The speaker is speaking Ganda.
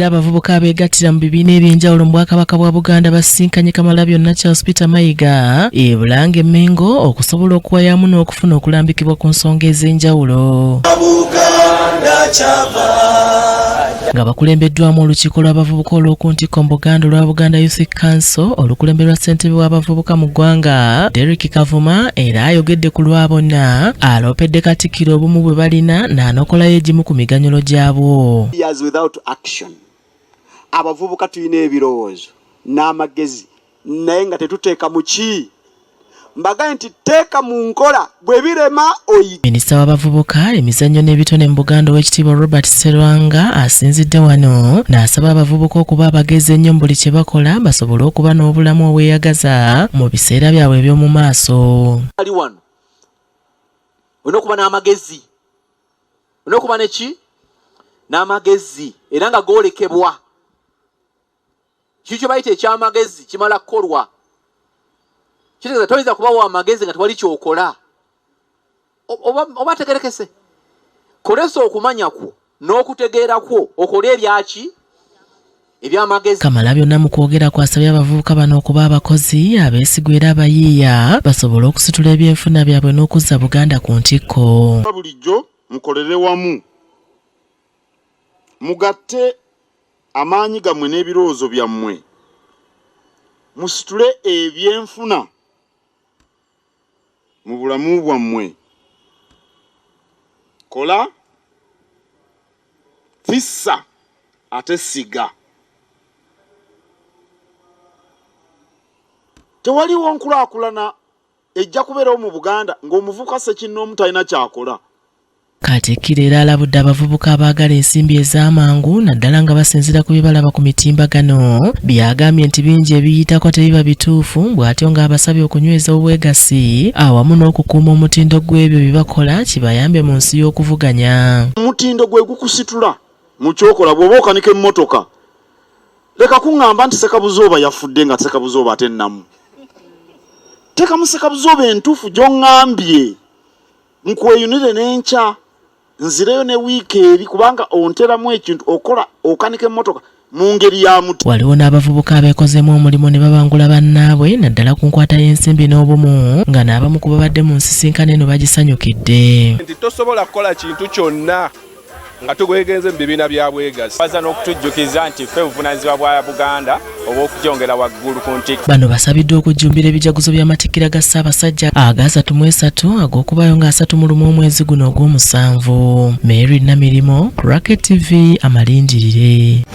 Abavubuka abeegattira mu bibiina eby'enjawulo mu Bwakabaka bwa Buganda basinkanye Kamalabyonna Charles Peter Mayiga e Bulange Mengo okusobola okuwayamu n'okufuna okulambikibwa ku nsonga ez'enjawulo. Nga bakulembeddwamu olukiiko lw'abavubuka olw'okuntikko mu Buganda olwa Buganda Youth Council olukulemberwa ssentebe w'abavubuka mu ggwanga Derrick Kavuma era ayogedde ku lwa bonna aloopedde Katikkiro obumu bwe balina n'anokolayo egimu ku miganyulo gyabwo. Abavubuka tulina ebirowoozo n'amagezi naye nga tetuteeka mu ki mbaga nti teeka mu nkola bwe birema oyiga. Minisita w'abavubuka emizannyo n'ebitone mu Buganda Oweekitiibwa Robert Sserwanga asinzidde wano n'asaba abavubuka okuba abagezi ennyo mu buli kye bakola basobole okuba n'obulamu obweyagaza mu biseera byabwe eby'omu maaso. Ali wano olina okuba n'amagezi, olina okuba neki n'amagezi era nga goolekebwa. Kikyo bayita ekyamagezi kimala kukolwa. Kitegeeza toyinza kubawo amagezi nga tewali kyokola. Oba tegerekese. Kolesa okumanya kwo n'okutegeera kwo okole ebyaki ebyamagezi. Kamalabyonna mu kwogera kwasabye abavubuka bano okuba abakozi abeesigwa era abayiiya basobole okusitula ebyenfuna byabwe n'okuzza Buganda ku ntikko. Bulijjo mukolere wamu mugatte amaanyi gammwe n'ebirowoozo byammwe musitule ebyenfuna mu bulamu bwammwe. Kola fissa ate siga. Tewaliwo nkulaakulana ejja kubeerawo mu Buganda ng'omuvubuka Ssekinnoomu talina kyakola. Katikkiro era alabudde abavubuka abaagala ensimbi ez'amangu naddala nga basinziira ku bye balaba ku mitimbagano byagambye nti bingi ebiyitako tebiba bituufu bw'atyo ng'abasabye okunyweza obwegasi awamu n'okukuuma omutindo gw'ebyo bye bakola kibayambe mu nsi y'okuvuganya. Omutindo gwe gukusitula mu kyokola bw'oba okanika emmotoka. Leka kuŋŋamba nti Ssekabuzooba yafudde nga Ssekabuzooba ate nnamu. Teekamu Ssekabuzooba entuufu gy'oŋŋambye nkweyunire n'enkya. Nzireyo ne wiiki eri kubanga onteramu ekintu okola okanika emmotoka mu ngeri ya muti. Waliwo n'abavubuka abeekozeemu omulimu ne babangula bannaabwe naddala ku nkwata y'ensimbi n'obumu nga n'abamu ku babadde mu nsisinkano eno bagisanyukidde. Nti tosobola kukola kintu kyonna nga tugwegenze mu bibiina bya bwegazi. Baza n'okutujjukiza nti ffe buvunaanyizibwa bwa Buganda oba okugyongera waggulu ku ntikko. Bano basabiddwa okujjumbira ebijaguzo by'amatikkira ga Ssaabasajja aga 33 ag'okubayo nga 31 omwezi guno ogw'omusanvu. Mary Namirimo, Racket TV, Amalindirire.